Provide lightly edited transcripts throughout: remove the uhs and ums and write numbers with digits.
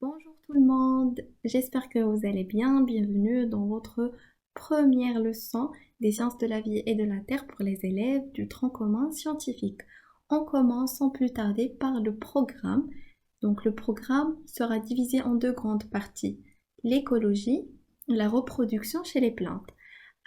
Bonjour tout le monde, j'espère que vous allez bien. Bienvenue dans votre première leçon des sciences de la vie et de la Terre pour les élèves du tronc commun scientifique. On commence sans plus tarder par le programme. Donc le programme sera divisé en deux grandes parties, l'écologie et la reproduction chez les plantes.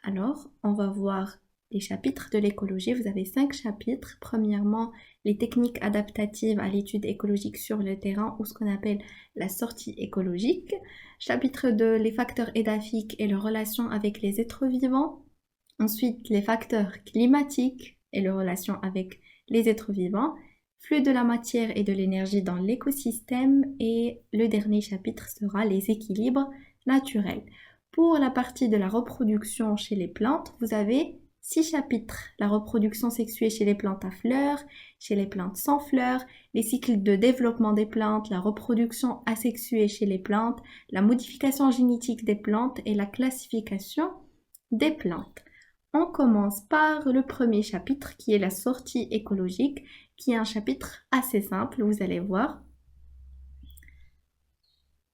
Alors, on va voir les chapitres de l'écologie. Vous avez 5 chapitres. Premièrement, les techniques adaptatives à l'étude écologique sur le terrain ou ce qu'on appelle la sortie écologique. Chapitre 2, les facteurs édaphiques et leurs relations avec les êtres vivants. Ensuite, les facteurs climatiques et leurs relations avec les êtres vivants. Flux de la matière et de l'énergie dans l'écosystème. Et le dernier chapitre sera les équilibres naturels. Pour la partie de la reproduction chez les plantes, vous avez 6 chapitres. La reproduction sexuée chez les plantes à fleurs, chez les plantes sans fleurs, les cycles de développement des plantes, la reproduction asexuée chez les plantes, la modification génétique des plantes et la classification des plantes. On commence par le premier chapitre qui est la sortie écologique, qui est un chapitre assez simple, vous allez voir.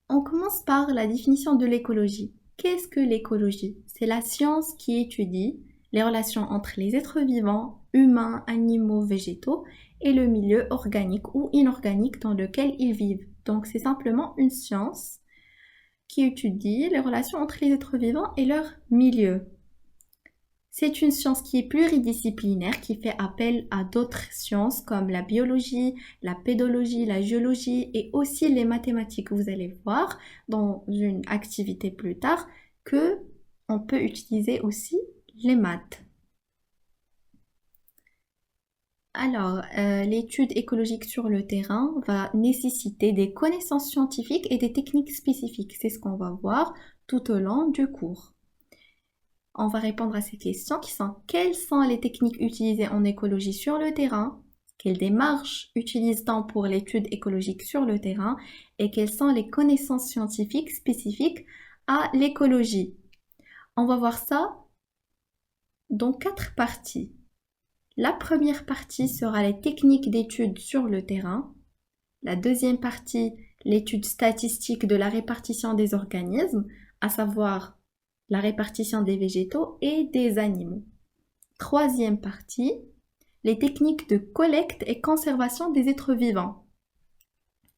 On commence par la définition de l'écologie. Qu'est-ce que l'écologie? C'est la science qui étudie les relations entre les êtres vivants, humains, animaux, végétaux, et le milieu organique ou inorganique dans lequel ils vivent. Donc c'est simplement une science qui étudie les relations entre les êtres vivants et leur milieu. C'est une science qui est pluridisciplinaire, qui fait appel à d'autres sciences comme la biologie, la pédologie, la géologie et aussi les mathématiques. Vous allez voir dans une activité plus tard que on peut utiliser aussi les maths. Alors, l'étude écologique sur le terrain va nécessiter des connaissances scientifiques et des techniques spécifiques. C'est ce qu'on va voir tout au long du cours. On va répondre à ces questions qui sont: quelles sont les techniques utilisées en écologie sur le terrain? Quelles démarches utilise-t-on pour l'étude écologique sur le terrain? Et quelles sont les connaissances scientifiques spécifiques à l'écologie? On va voir ça dans 4 parties. La première partie sera les techniques d'étude sur le terrain. La deuxième partie, l'étude statistique de la répartition des organismes, à savoir la répartition des végétaux et des animaux. Troisième partie, les techniques de collecte et conservation des êtres vivants.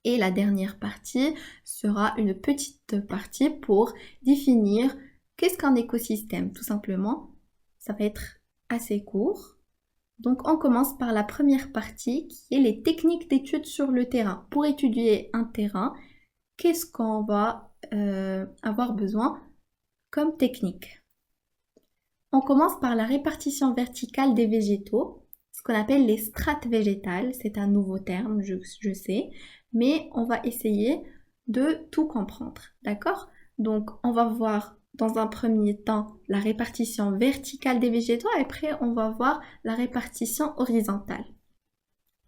Et la dernière partie sera une petite partie pour définir qu'est-ce qu'un écosystème, tout simplement. Ça va être assez court. Donc on commence par la première partie qui est les techniques d'étude sur le terrain. Pour étudier un terrain, qu'est-ce qu'on va avoir besoin comme technique? On commence par la répartition verticale des végétaux, ce qu'on appelle les strates végétales. C'est un nouveau terme, je sais, mais on va essayer de tout comprendre, d'accord? Donc on va voir dans un premier temps la répartition verticale des végétaux et après on va voir la répartition horizontale.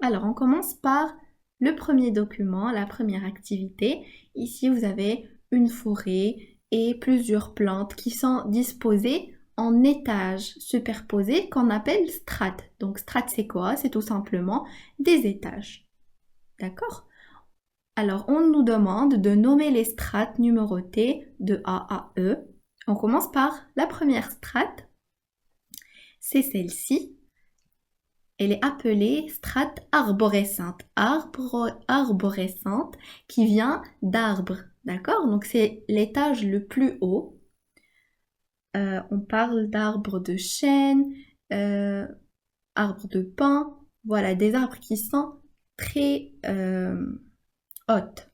Alors on commence par le premier document, la première activité. Ici vous avez une forêt et plusieurs plantes qui sont disposées en étages superposés qu'on appelle strates. Donc strates c'est quoi? C'est tout simplement des étages. D'accord? Alors on nous demande de nommer les strates numérotées de A à E. On commence par la première strate. C'est celle-ci. Elle est appelée strate arborescente. Arborescente qui vient d'arbre. D'accord? Donc c'est l'étage le plus haut. On parle d'arbres de chêne, arbres de pin. Voilà, des arbres qui sont très hautes.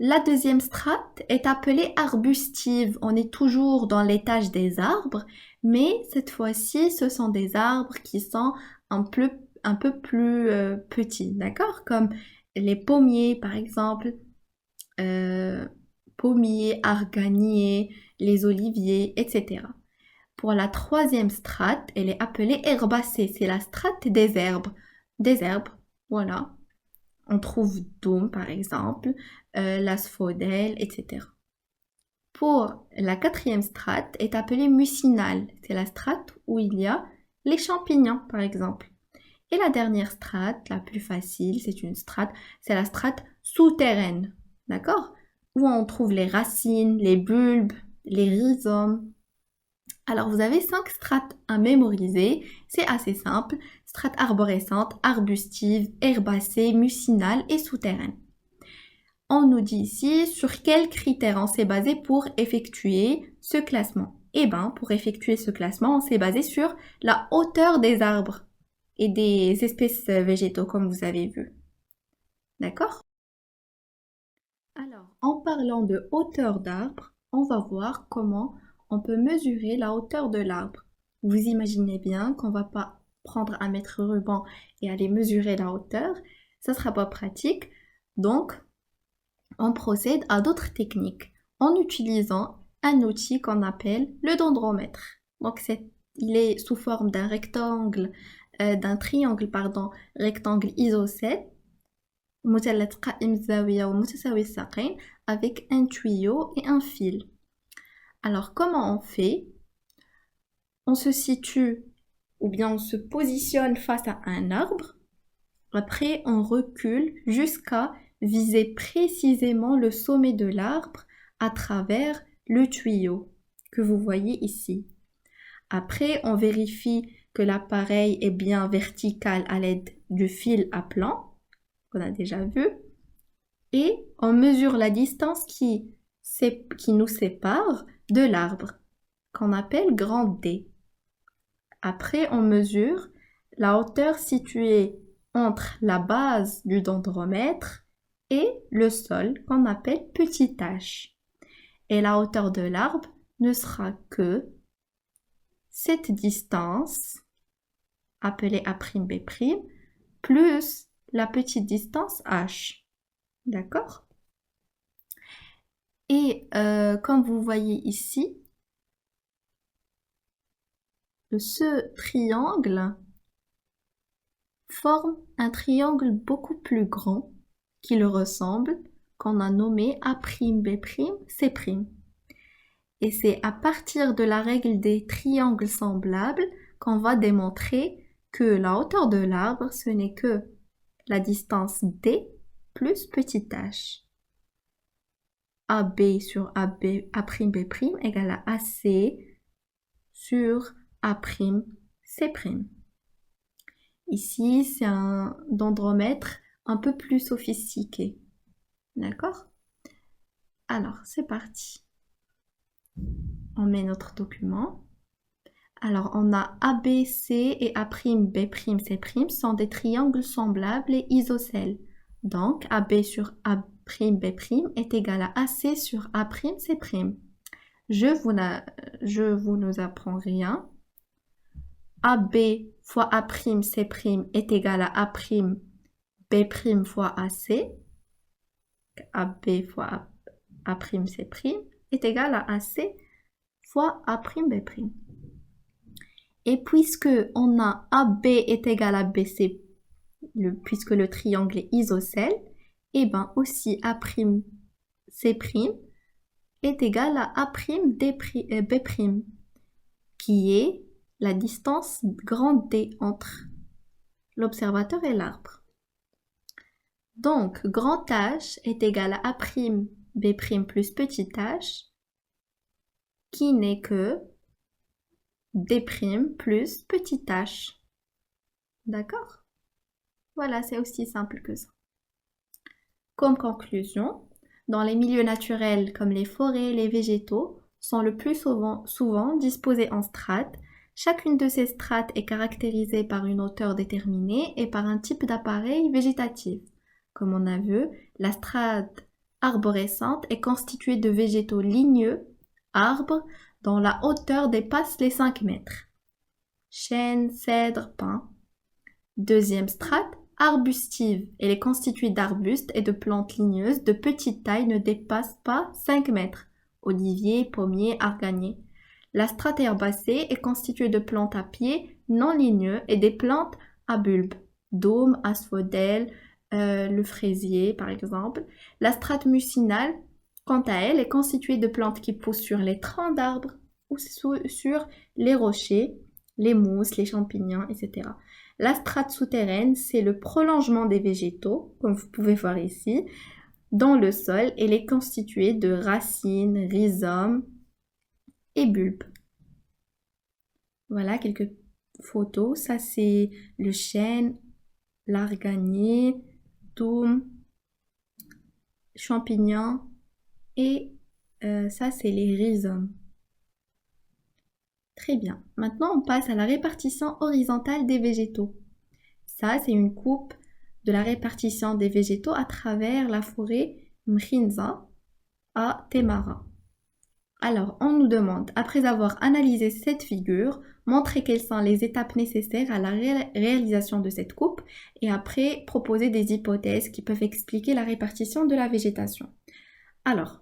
La deuxième strate est appelée arbustive. On est toujours dans l'étage des arbres, mais cette fois-ci, ce sont des arbres qui sont un peu plus petits, d'accord? Comme les pommiers, par exemple, pommiers, arganiers, les oliviers, etc. Pour la troisième strate, elle est appelée herbacée. C'est la strate des herbes. Des herbes, voilà. On trouve Doum, par exemple, l'asphodèle, etc. Pour la quatrième strate est appelée mucinale. C'est la strate où il y a les champignons, par exemple. Et la dernière strate, la plus facile, c'est la strate souterraine. d'accord? Où on trouve les racines, les bulbes, les rhizomes. Alors vous avez 5 strates à mémoriser, c'est assez simple. Strates arborescentes, arbustives, herbacées, mucinales et souterraines. On nous dit ici sur quels critères on s'est basé pour effectuer ce classement. Eh bien, pour effectuer ce classement, on s'est basé sur la hauteur des arbres et des espèces végétaux, comme vous avez vu. D'accord? Alors, en parlant de hauteur d'arbre, on va voir comment on peut mesurer la hauteur de l'arbre. Vous imaginez bien qu'on ne va pas prendre un mètre ruban et aller mesurer la hauteur, ça ne sera pas pratique. Donc, on procède à d'autres techniques en utilisant un outil qu'on appelle le dendromètre. Donc, il est sous forme d'un rectangle, d'un triangle, pardon, rectangle isocèle مثلث قائم الزاوية ومتساوي الساقين avec un tuyau et un fil. Alors comment on fait? On se situe ou bien on se positionne face à un arbre. Après on recule jusqu'à viser précisément le sommet de l'arbre à travers le tuyau que vous voyez ici. Après on vérifie que l'appareil est bien vertical à l'aide du fil à plan qu'on a déjà vu. Et on mesure la distance qui nous sépare de l'arbre, qu'on appelle grand D. Après, on mesure la hauteur située entre la base du dendromètre et le sol, qu'on appelle petit h. Et la hauteur de l'arbre ne sera que cette distance, appelée A'B', plus la petite distance h. D'accord? Et comme vous voyez ici, ce triangle forme un triangle beaucoup plus grand qui le ressemble, qu'on a nommé A'B', Et c'est à partir de la règle des triangles semblables qu'on va démontrer que la hauteur de l'arbre, ce n'est que la distance D plus petit h. AB sur A'B' égale à AC sur A'C'. Ici, c'est un dendromètre un peu plus sophistiqué. D'accord? Alors, c'est parti. On met notre document. Alors, on a ABC et A'B'C' sont des triangles semblables et isocèles. Donc, AB sur A'B' est égal à AC sur A'C'. Je vous nous apprends rien. AB fois A'C' est égal à A'B' fois AC. AB fois A'C' est égal à AC fois A'B'. Et puisque on a AB est égal à BC, puisque le triangle est isocèle, et bien aussi A'C' est égal à A'B', qui est la distance grande D entre l'observateur et l'arbre. Donc, grand H est égal à A'B' plus petit h, qui n'est que D' plus petit h. D'accord? Voilà, c'est aussi simple que ça. Comme conclusion, dans les milieux naturels comme les forêts, les végétaux sont le plus souvent disposés en strates. Chacune de ces strates est caractérisée par une hauteur déterminée et par un type d'appareil végétatif. Comme on a vu, la strate arborescente est constituée de végétaux ligneux, arbres, dont la hauteur dépasse les 5 mètres. Chêne, cèdre, pin. Deuxième strate, arbustive. Elle est constituée d'arbustes et de plantes ligneuses de petite taille ne dépassent pas 5 mètres. Olivier, pommier, arganier. La strate herbacée est constituée de plantes à pieds non ligneux et des plantes à bulbes. Dôme, asphodèle, le fraisier par exemple. La strate mucinale, quant à elle, est constituée de plantes qui poussent sur les troncs d'arbres ou sur les rochers, les mousses, les champignons, etc. La strate souterraine, c'est le prolongement des végétaux, comme vous pouvez voir ici, dans le sol. Elle est constituée de racines, rhizomes et bulbes. Voilà quelques photos. Ça, c'est le chêne, l'arganier, tourbe, champignons et ça, c'est les rhizomes. Très bien. Maintenant, on passe à la répartition horizontale des végétaux. Ça, c'est une coupe de la répartition des végétaux à travers la forêt Mkhinza à Temara. Alors, on nous demande, après avoir analysé cette figure, montrer quelles sont les étapes nécessaires à la réalisation de cette coupe et après proposer des hypothèses qui peuvent expliquer la répartition de la végétation. Alors,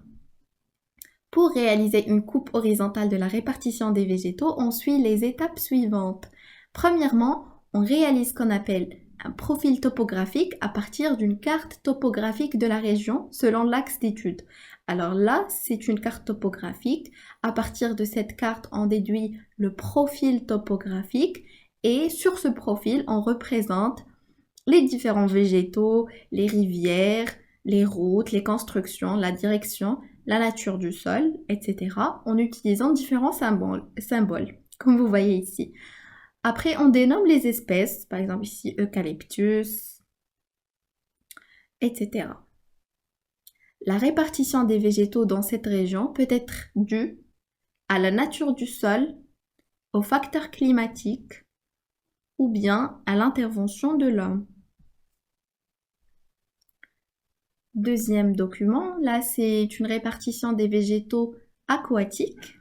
pour réaliser une coupe horizontale de la répartition des végétaux, on suit les étapes suivantes. Premièrement, on réalise ce qu'on appelle un profil topographique à partir d'une carte topographique de la région selon l'axe d'étude. Alors là, c'est une carte topographique. À partir de cette carte, on déduit le profil topographique et sur ce profil, on représente les différents végétaux, les rivières, les routes, les constructions, la direction, la nature du sol, etc. en utilisant différents symboles comme vous voyez ici. Après, on dénomme les espèces, par exemple ici Eucalyptus, etc. La répartition des végétaux dans cette région peut être due à la nature du sol, aux facteurs climatiques ou bien à l'intervention de l'homme. Deuxième document, là c'est une répartition des végétaux aquatiques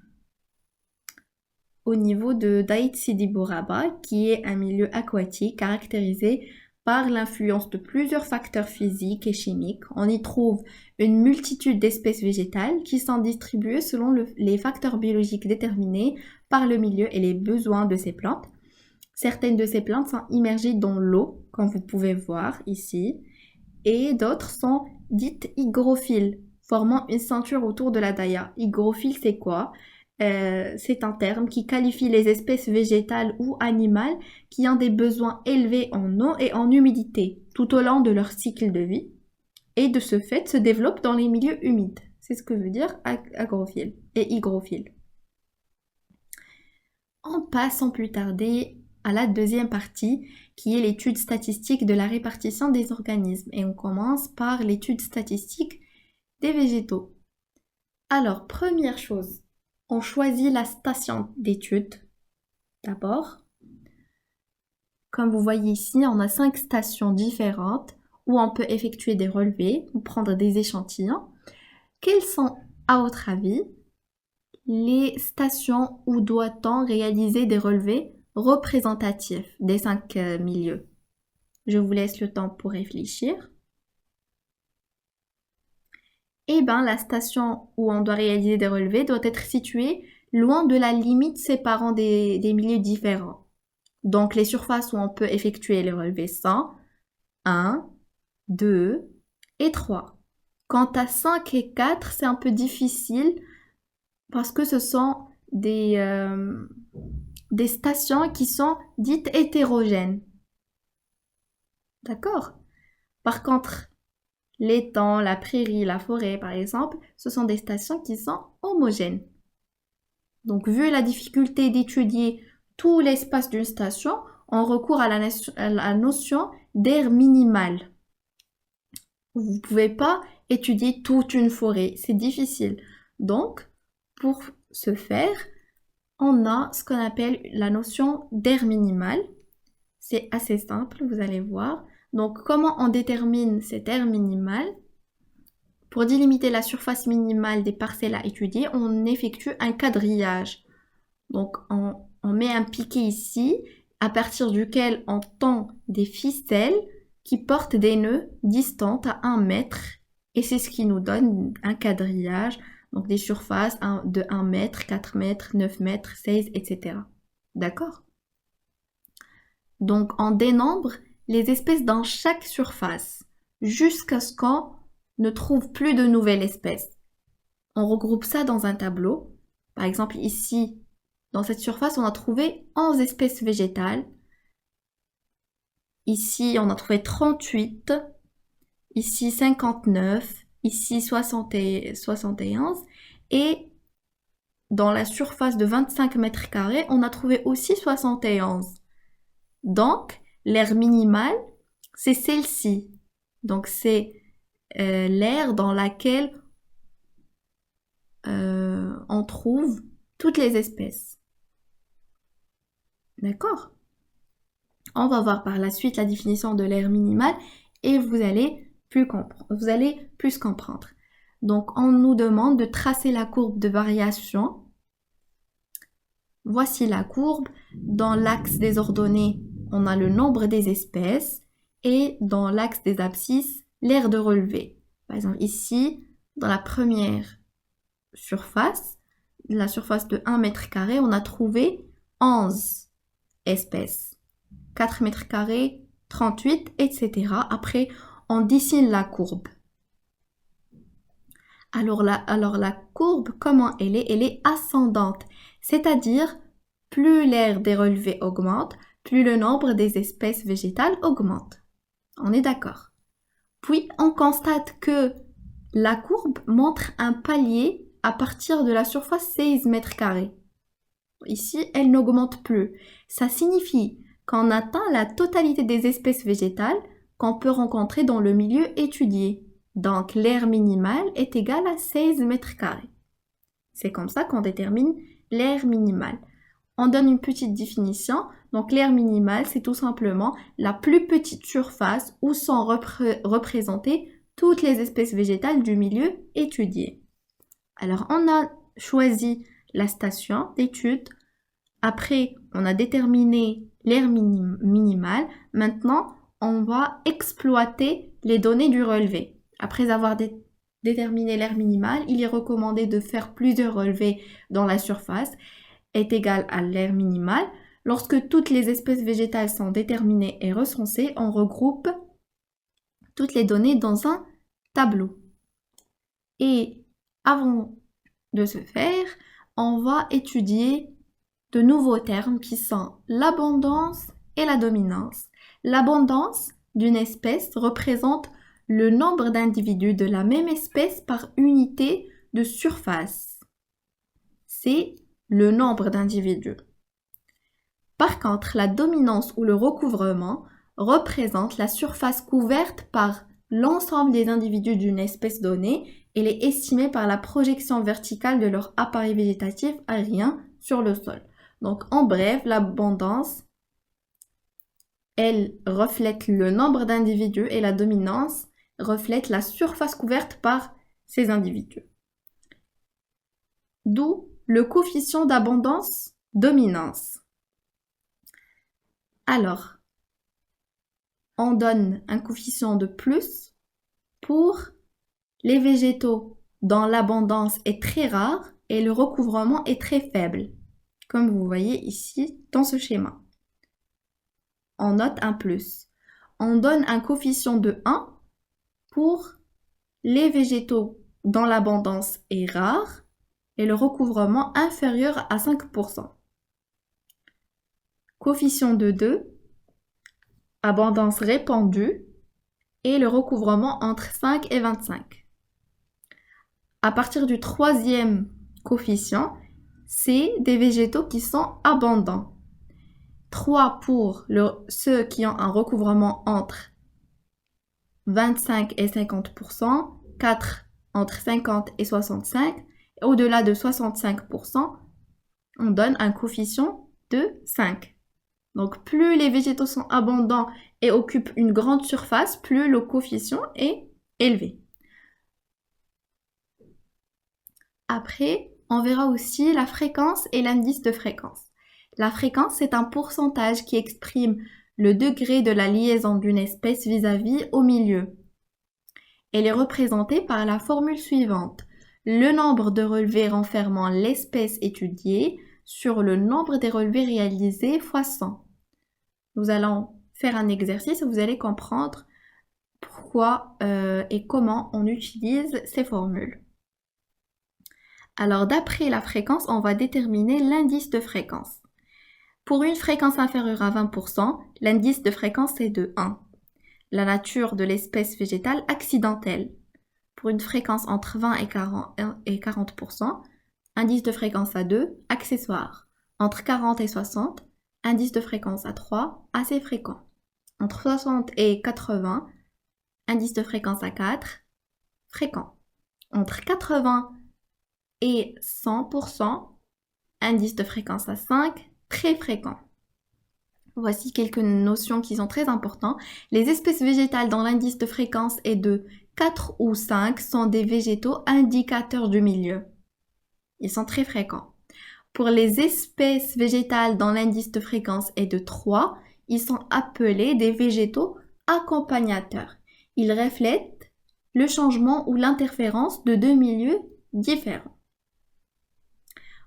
au niveau de Daït Sidi Bouraba, qui est un milieu aquatique caractérisé par l'influence de plusieurs facteurs physiques et chimiques. On y trouve une multitude d'espèces végétales qui sont distribuées selon les facteurs biologiques déterminés par le milieu et les besoins de ces plantes. Certaines de ces plantes sont immergées dans l'eau, comme vous pouvez voir ici, et d'autres sont dites hygrophiles, formant une ceinture autour de la daïa. Hygrophile, c'est quoi? C'est un terme qui qualifie les espèces végétales ou animales qui ont des besoins élevés en eau et en humidité tout au long de leur cycle de vie et de ce fait se développent dans les milieux humides. C'est ce que veut dire agrophile et hygrophile. On passe sans plus tarder à la deuxième partie qui est l'étude statistique de la répartition des organismes et on commence par l'étude statistique des végétaux. Alors, première chose, on choisit la station d'étude d'abord. Comme vous voyez ici, on a 5 stations différentes où on peut effectuer des relevés ou prendre des échantillons. Quelles sont, à votre avis, les stations où doit-on réaliser des relevés représentatifs des 5 milieux? Je vous laisse le temps pour réfléchir. Eh bien, la station où on doit réaliser des relevés doit être située loin de la limite séparant des milieux différents. Donc, les surfaces où on peut effectuer les relevés sont 1, 2 et 3. Quant à 5 et 4, c'est un peu difficile parce que ce sont des stations qui sont dites hétérogènes. D'accord? Par contre, l'étang, la prairie, la forêt, par exemple, ce sont des stations qui sont homogènes. Donc, vu la difficulté d'étudier tout l'espace d'une station, on recourt à la notion d'aire minimale. Vous ne pouvez pas étudier toute une forêt, c'est difficile. Donc, pour ce faire, on a ce qu'on appelle la notion d'aire minimale. C'est assez simple, vous allez voir. Donc, comment on détermine cette aire minimale? Pour délimiter la surface minimale des parcelles à étudier, on effectue un quadrillage. Donc, on met un piquet ici, à partir duquel on tend des ficelles qui portent des nœuds distants à 1 mètre. Et c'est ce qui nous donne un quadrillage, donc des surfaces de 1 mètre, 4 mètres, 9 mètres, 16, etc. D'accord? Donc, on dénombre les espèces dans chaque surface jusqu'à ce qu'on ne trouve plus de nouvelles espèces. On regroupe ça dans un tableau. Par exemple, ici, dans cette surface, on a trouvé 11 espèces végétales. Ici, on a trouvé 38. Ici, 59. ici 71, et dans la surface de 25 mètres carrés, on a trouvé aussi 71. Donc, l'aire minimale, c'est celle-ci. Donc, c'est l'aire dans laquelle on trouve toutes les espèces. D'accord? On va voir par la suite la définition de l'aire minimale et vous allez plus comprendre. Donc, on nous demande de tracer la courbe de variation. Voici la courbe. Dans l'axe des ordonnées, on a le nombre des espèces et dans l'axe des abscisses, l'aire de relevé. Par exemple, ici, dans la première surface, la surface de 1 mètre carré, on a trouvé 11 espèces. 4 mètres carrés, 38, etc. Après, on dessine la courbe. Alors la courbe, comment elle est? Elle est ascendante. C'est-à-dire, plus l'aire des relevés augmente, plus le nombre des espèces végétales augmente. On est d'accord. Puis, on constate que la courbe montre un palier à partir de la surface 16 mètres carrés. Ici, elle n'augmente plus. Ça signifie qu'on atteint la totalité des espèces végétales qu'on peut rencontrer dans le milieu étudié. Donc, l'aire minimale est égale à 16 mètres carrés. C'est comme ça qu'on détermine l'aire minimale. On donne une petite définition. Donc, l'aire minimale, c'est tout simplement la plus petite surface où sont représentées toutes les espèces végétales du milieu étudié. Alors, on a choisi la station d'étude. Après, on a déterminé l'aire minimale. Maintenant, on va exploiter les données du relevé. Après avoir déterminé l'aire minimale, il est recommandé de faire plusieurs relevés dans la surface est égal à l'aire minimale. Lorsque toutes les espèces végétales sont déterminées et recensées, on regroupe toutes les données dans un tableau. Et avant de ce faire, on va étudier de nouveaux termes qui sont l'abondance et la dominance. L'abondance d'une espèce représente le nombre d'individus de la même espèce par unité de surface. C'est le nombre d'individus. Par contre, la dominance ou le recouvrement représente la surface couverte par l'ensemble des individus d'une espèce donnée et est estimée par la projection verticale de leur appareil végétatif aérien sur le sol. Donc, en bref, l'abondance, elle reflète le nombre d'individus et la dominance reflète la surface couverte par ces individus. D'où le coefficient d'abondance-dominance. Alors, on donne un coefficient de plus pour les végétaux dont l'abondance est très rare et le recouvrement est très faible, comme vous voyez ici dans ce schéma. On note un plus. On donne un coefficient de 1 pour les végétaux dont l'abondance est rare et le recouvrement inférieur à 5%. Coefficient de 2, abondance répandue et le recouvrement entre 5 et 25. À partir du troisième coefficient, c'est des végétaux qui sont abondants. 3 pour ceux qui ont un recouvrement entre 25 et 50%, 4 entre 50 et 65, et au-delà de 65%, on donne un coefficient de 5. Donc, plus les végétaux sont abondants et occupent une grande surface, plus le coefficient est élevé. Après, on verra aussi la fréquence et l'indice de fréquence. La fréquence, c'est un pourcentage qui exprime le degré de la liaison d'une espèce vis-à-vis au milieu. Elle est représentée par la formule suivante. Le nombre de relevés renfermant l'espèce étudiée sur le nombre des relevés réalisés fois 100. Nous allons faire un exercice et vous allez comprendre pourquoi et comment on utilise ces formules. Alors, d'après la fréquence, on va déterminer l'indice de fréquence. Pour une fréquence inférieure à 20%, l'indice de fréquence est de 1. La nature de l'espèce végétale accidentelle. pour une fréquence entre 20 et 40%, indice de fréquence à 2, accessoire. Entre 40 et 60, indice de fréquence à 3, assez fréquent. Entre 60 et 80, indice de fréquence à 4, fréquent. Entre 80 et 100%, indice de fréquence à 5, très fréquent. Voici quelques notions qui sont très importantes. Les espèces végétales dont l'indice de fréquence est de 4 ou 5 sont des végétaux indicateurs du milieu. Ils sont très fréquents. Pour les espèces végétales dont l'indice de fréquence est de 3, ils sont appelés des végétaux accompagnateurs. Ils reflètent le changement ou l'interférence de deux milieux différents.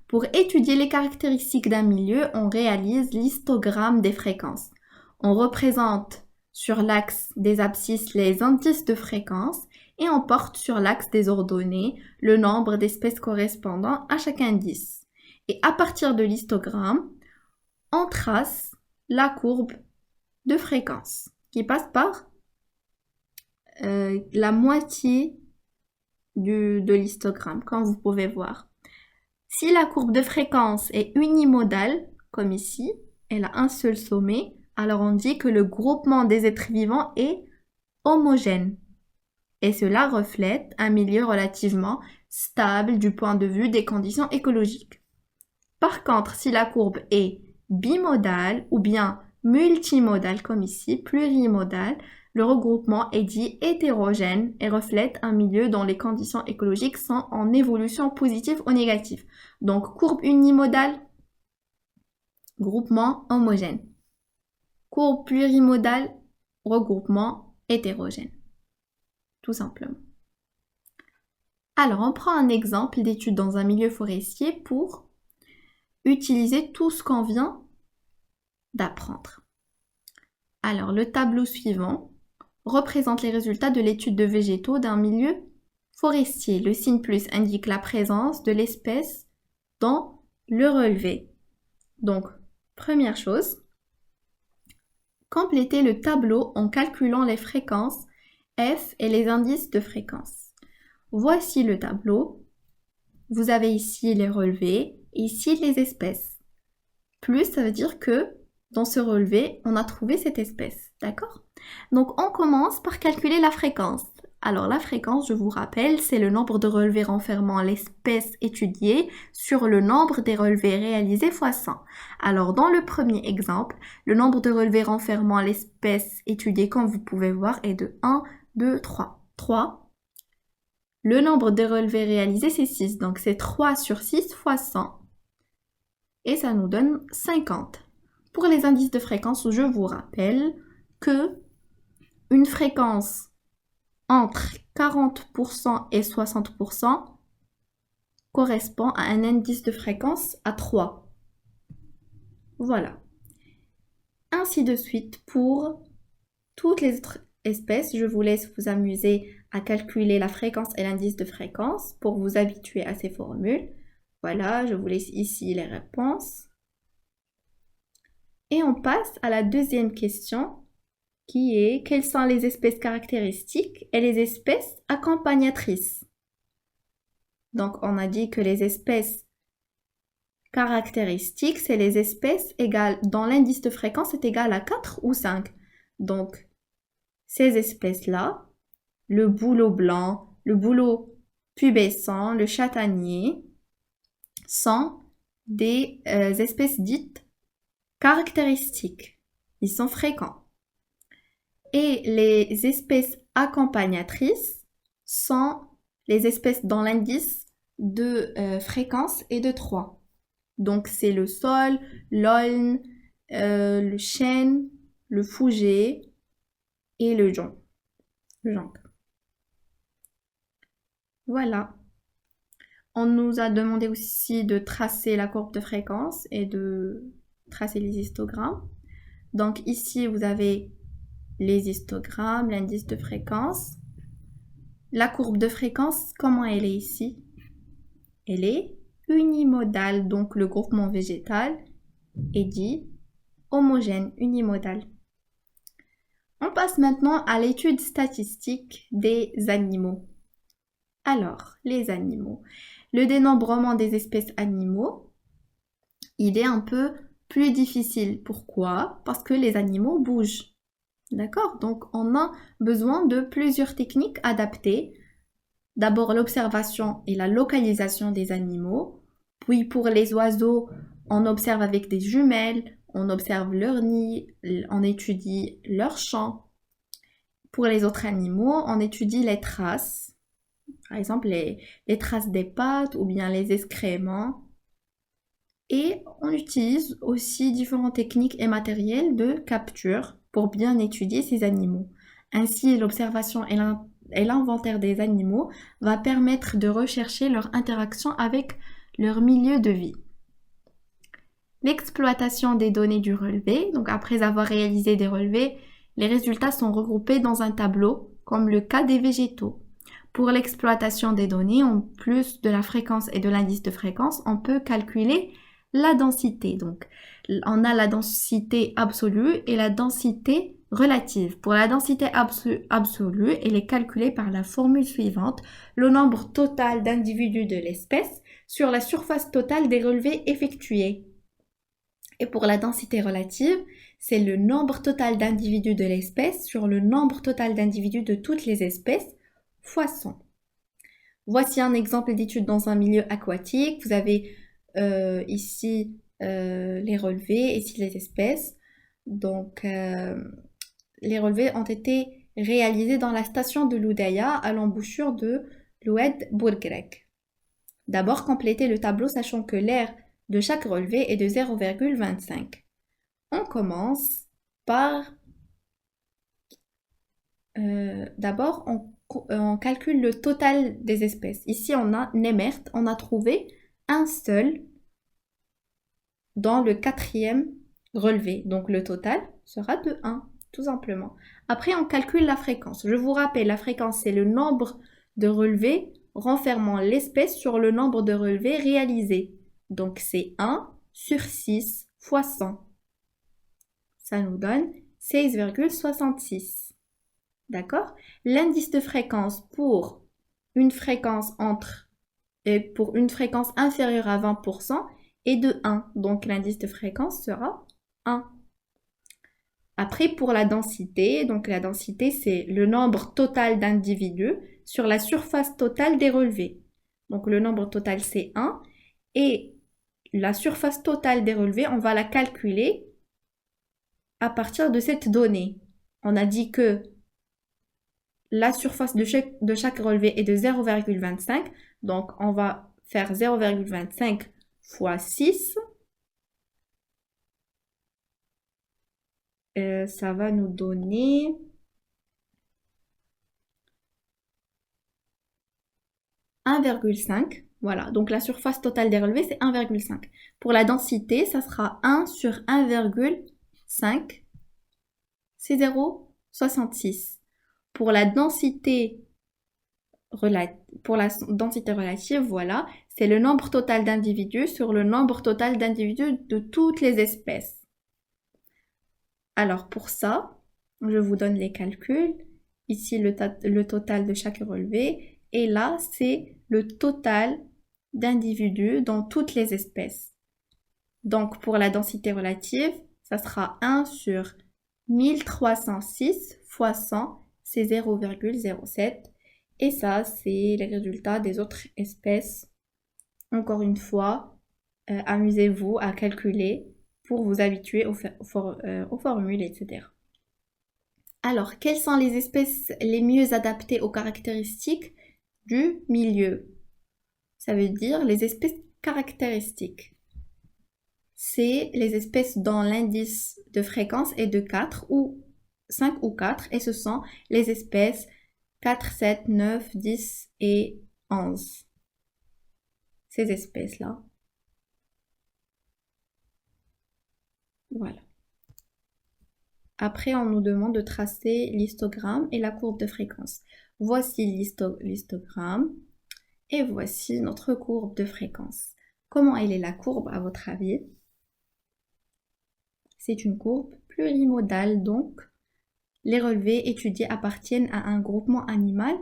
Pour étudier les caractéristiques d'un milieu, on réalise l'histogramme des fréquences. On représente sur l'axe des abscisses les indices de fréquence et on porte sur l'axe des ordonnées le nombre d'espèces correspondant à chaque indice. Et à partir de l'histogramme, on trace la courbe de fréquence qui passe par la moitié de l'histogramme, comme vous pouvez voir. Si la courbe de fréquence est unimodale, comme ici, elle a un seul sommet, alors on dit que le groupement des êtres vivants est homogène. Et cela reflète un milieu relativement stable du point de vue des conditions écologiques. Par contre, si la courbe est bimodale ou bien multimodale, comme ici, plurimodale, le regroupement est dit hétérogène et reflète un milieu dont les conditions écologiques sont en évolution positive ou négative. Donc, courbe unimodale, groupement homogène. Courbe plurimodale, regroupement hétérogène. Tout simplement. Alors, on prend un exemple d'étude dans un milieu forestier pour utiliser tout ce qu'on vient d'apprendre. Alors, le tableau suivant représente les résultats de l'étude de végétaux d'un milieu forestier. Le signe plus indique la présence de l'espèce dans le relevé. Donc, première chose, complétez le tableau en calculant les fréquences F et les indices de fréquence. Voici le tableau. Vous avez ici les relevés et ici les espèces. Plus, ça veut dire que dans ce relevé, on a trouvé cette espèce. D'accord ? Donc, on commence par calculer la fréquence. Alors, la fréquence, je vous rappelle, c'est le nombre de relevés renfermant l'espèce étudiée sur le nombre des relevés réalisés fois 100. Alors, dans le premier exemple, le nombre de relevés renfermant l'espèce étudiée, comme vous pouvez voir, est de 1, 2, 3. 3. Le nombre de relevés réalisés, c'est 6. Donc, c'est 3 sur 6 fois 100. Et ça nous donne 50. Pour les indices de fréquence, je vous rappelle que une fréquence entre 40% et 60% correspond à un indice de fréquence à 3. Voilà. Ainsi de suite pour toutes les autres espèces. Je vous laisse vous amuser à calculer la fréquence et l'indice de fréquence pour vous habituer à ces formules. Voilà, je vous laisse ici les réponses. Et on passe à la deuxième question qui est quelles sont les espèces caractéristiques et les espèces accompagnatrices. Donc on a dit que les espèces caractéristiques, c'est les espèces égales dont l'indice de fréquence est égal à 4 ou 5. Donc ces espèces-là, le bouleau blanc, le bouleau pubescent, le châtaignier, sont des espèces dites caractéristiques. Ils sont fréquents. Et les espèces accompagnatrices sont les espèces dont l'indice de fréquence est de 3. Donc c'est le saule, l'aulne, le chêne, le fouger et le jonc. Voilà. On nous a demandé aussi de tracer la courbe de fréquence et de tracer les histogrammes. Donc ici, vous avez les histogrammes, l'indice de fréquence. La courbe de fréquence, comment elle est ici? Elle est unimodale, donc le groupement végétal est dit homogène, unimodal. On passe maintenant à l'étude statistique des animaux. Alors, les animaux. Le dénombrement des espèces animaux, il est un peu plus difficile. Pourquoi? Parce que les animaux bougent. D'accord? Donc, on a besoin de plusieurs techniques adaptées. D'abord, l'observation et la localisation des animaux. Puis, pour les oiseaux, on observe avec des jumelles, on observe leur nid, on étudie leur chant. Pour les autres animaux, on étudie les traces. Par exemple, les traces des pattes ou bien les excréments. Et on utilise aussi différentes techniques et matériels de capture pour bien étudier ces animaux. Ainsi, l'observation et l'inventaire des animaux va permettre de rechercher leur interaction avec leur milieu de vie. L'exploitation des données du relevé, donc après avoir réalisé des relevés, les résultats sont regroupés dans un tableau, comme le cas des végétaux. Pour l'exploitation des données, en plus de la fréquence et de l'indice de fréquence, on peut calculer la densité. Donc, on a la densité absolue et la densité relative. Pour la densité absolue, elle est calculée par la formule suivante, le nombre total d'individus de l'espèce sur la surface totale des relevés effectués. Et pour la densité relative, c'est le nombre total d'individus de l'espèce sur le nombre total d'individus de toutes les espèces fois 100. Voici un exemple d'étude dans un milieu aquatique. Vous avez ici les relevés, ici les espèces. Donc, les relevés ont été réalisés dans la station de l'Oudaya à l'embouchure de l'Oued Bourgrek. D'abord, complétez le tableau sachant que l'aire de chaque relevé est de 0,25. On commence par... d'abord, on calcule le total des espèces. Ici, on a Nemert, on a trouvé un seul dans le 4e relevé. Donc, le total sera de 1, tout simplement. Après, on calcule la fréquence. Je vous rappelle, la fréquence, c'est le nombre de relevés renfermant l'espèce sur le nombre de relevés réalisés. Donc, c'est 1 sur 6 fois 100. Ça nous donne 16,66. D'accord? L'indice de fréquence pour une fréquence inférieure à 20% est de 1. Donc l'indice de fréquence sera 1. Après, pour la densité, donc la densité, c'est le nombre total d'individus sur la surface totale des relevés. Donc le nombre total, c'est 1. Et la surface totale des relevés, on va la calculer à partir de cette donnée. On a dit que la surface de chaque relevé est de 0,25. Donc, on va faire 0,25 fois 6. Ça va nous donner 1,5. Voilà, donc la surface totale des relevés, c'est 1,5. Pour la densité, ça sera 1 sur 1,5. C'est 0,66. Pour la densité relative, voilà, c'est le nombre total d'individus sur le nombre total d'individus de toutes les espèces. Alors pour ça, je vous donne les calculs. Ici, le total de chaque relevé. Et là, c'est le total d'individus dans toutes les espèces. Donc pour la densité relative, ça sera 1 sur 1306 fois 100, c'est 0,07. Et ça, c'est les résultats des autres espèces. Encore une fois, amusez-vous à calculer pour vous habituer aux formules, etc. Alors, quelles sont les espèces les mieux adaptées aux caractéristiques du milieu? Ça veut dire les espèces caractéristiques. C'est les espèces dont l'indice de fréquence est de 4 ou 5 ou 4 et ce sont les espèces 4, 7, 9, 10 et 11. Ces espèces-là. Voilà. Après, on nous demande de tracer l'histogramme et la courbe de fréquence. Voici l'histogramme et voici notre courbe de fréquence. Comment elle est la courbe à votre avis? C'est une courbe plurimodale, donc les relevés étudiés appartiennent à un groupement animal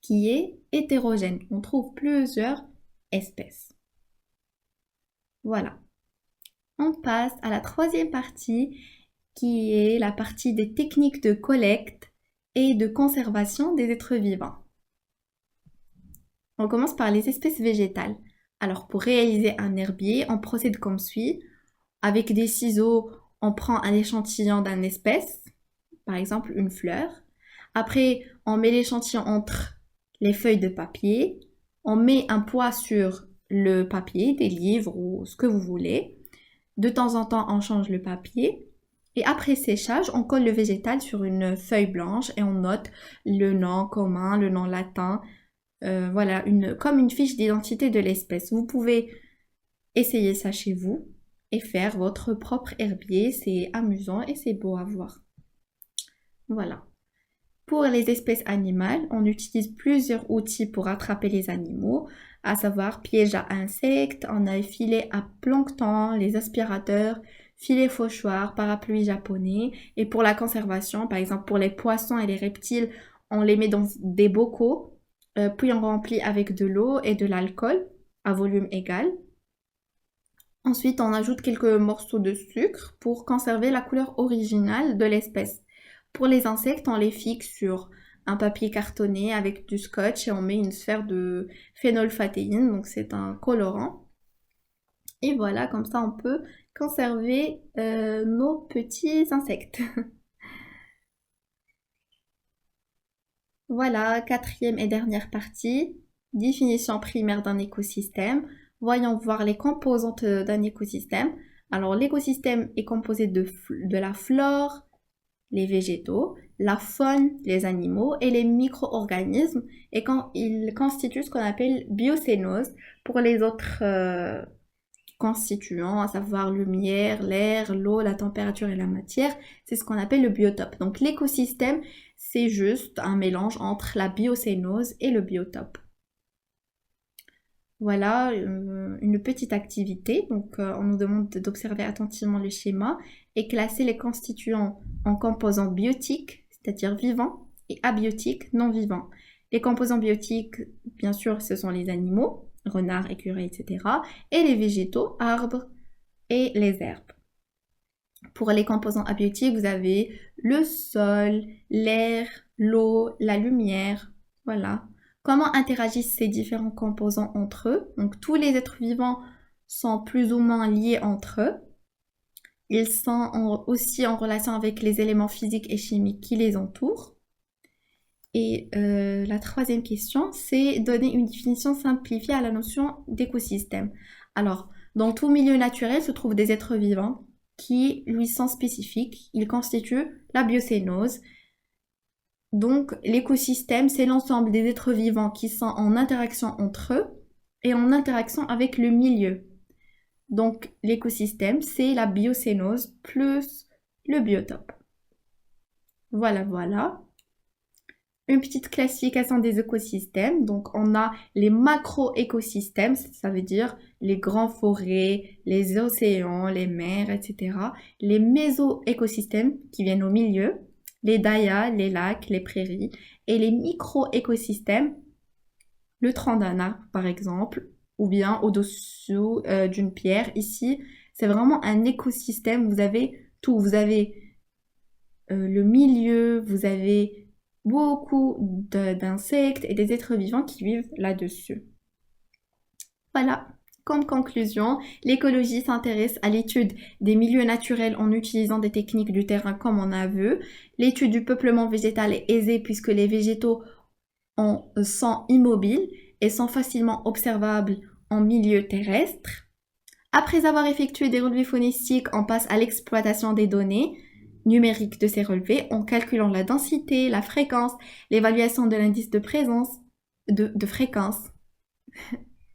qui est hétérogène. On trouve plusieurs espèces. Voilà. On passe à la troisième partie qui est la partie des techniques de collecte et de conservation des êtres vivants. On commence par les espèces végétales. Alors pour réaliser un herbier, on procède comme suit. Avec des ciseaux, on prend un échantillon d'une espèce, par exemple une fleur. Après, on met l'échantillon entre les feuilles de papier. On met un poids sur le papier, des livres ou ce que vous voulez. De temps en temps, on change le papier. Et après séchage, on colle le végétal sur une feuille blanche et on note le nom commun, le nom latin. Voilà, comme une fiche d'identité de l'espèce. Vous pouvez essayer ça chez vous et faire votre propre herbier. C'est amusant et c'est beau à voir. Voilà. Pour les espèces animales, on utilise plusieurs outils pour attraper les animaux, à savoir piège à insectes, on a filet à plancton, les aspirateurs, filet fauchoir, parapluie japonais. Et pour la conservation, par exemple pour les poissons et les reptiles, on les met dans des bocaux, puis on remplit avec de l'eau et de l'alcool à volume égal. Ensuite, on ajoute quelques morceaux de sucre pour conserver la couleur originale de l'espèce. Pour les insectes, on les fixe sur un papier cartonné avec du scotch et on met une sphère de phénolphtaleine, donc c'est un colorant. Et voilà, comme ça on peut conserver nos petits insectes. Voilà, quatrième et dernière partie, définition primaire d'un écosystème. Voyons voir les composantes d'un écosystème. Alors l'écosystème est composé de la flore, les végétaux, la faune, les animaux et les micro-organismes, et quand ils constituent ce qu'on appelle biocénose pour les autres constituants, à savoir la lumière, l'air, l'eau, la température et la matière, c'est ce qu'on appelle le biotope. Donc l'écosystème, c'est juste un mélange entre la biocénose et le biotope. Voilà une petite activité. Donc on nous demande d'observer attentivement le schéma et classer les constituants en composants biotiques, c'est-à-dire vivants, et abiotiques, non vivants. Les composants biotiques, bien sûr, ce sont les animaux, renards, écureuils, etc. Et les végétaux, arbres et les herbes. Pour les composants abiotiques, vous avez le sol, l'air, l'eau, la lumière. Voilà. Comment interagissent ces différents composants entre eux? Donc tous les êtres vivants sont plus ou moins liés entre eux. Ils sont aussi en relation avec les éléments physiques et chimiques qui les entourent. Et la troisième question, c'est donner une définition simplifiée à la notion d'écosystème. Alors, dans tout milieu naturel se trouvent des êtres vivants qui lui sont spécifiques. Ils constituent la biocénose. Donc, l'écosystème, c'est l'ensemble des êtres vivants qui sont en interaction entre eux et en interaction avec le milieu. Donc, l'écosystème, c'est la biocénose plus le biotope. Voilà, voilà. Une petite classification des écosystèmes. Donc, on a les macro-écosystèmes, ça veut dire les grandes forêts, les océans, les mers, etc. Les méso-écosystèmes qui viennent au milieu, les dayas, les lacs, les prairies. Et les micro-écosystèmes, le tronc d'un arbre, par exemple, ou bien au-dessous d'une pierre. Ici, c'est vraiment un écosystème. Vous avez tout. Vous avez le milieu, vous avez beaucoup d'insectes et des êtres vivants qui vivent là-dessus. Voilà, comme conclusion, l'écologie s'intéresse à l'étude des milieux naturels en utilisant des techniques du terrain comme on a vu. L'étude du peuplement végétal est aisée puisque les végétaux sont immobiles et sont facilement observables en milieu terrestre. Après avoir effectué des relevés phonistiques, on passe à l'exploitation des données numérique de ces relevés en calculant la densité, la fréquence, l'évaluation de l'indice de présence, de fréquence,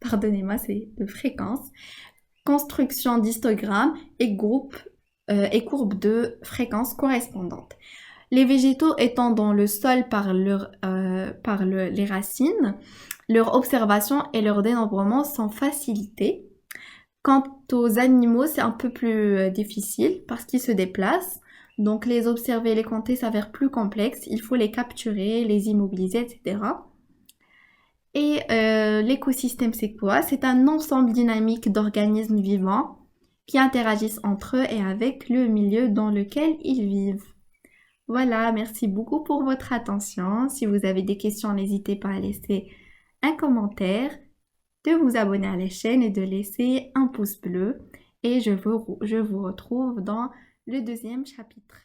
pardonnez-moi, c'est de fréquence, construction d'histogrammes et et courbes de fréquence correspondantes. Les végétaux étant dans le sol par les racines, leur observation et leur dénombrement sont facilités. Quant aux animaux, c'est un peu plus difficile parce qu'ils se déplacent. Donc les observer et les compter s'avère plus complexe. Il faut les capturer, les immobiliser, etc. Et l'écosystème, c'est quoi? C'est un ensemble dynamique d'organismes vivants qui interagissent entre eux et avec le milieu dans lequel ils vivent. Voilà, merci beaucoup pour votre attention. Si vous avez des questions, n'hésitez pas à laisser un commentaire, de vous abonner à la chaîne et de laisser un pouce bleu. Et je vous retrouve dans le deuxième chapitre.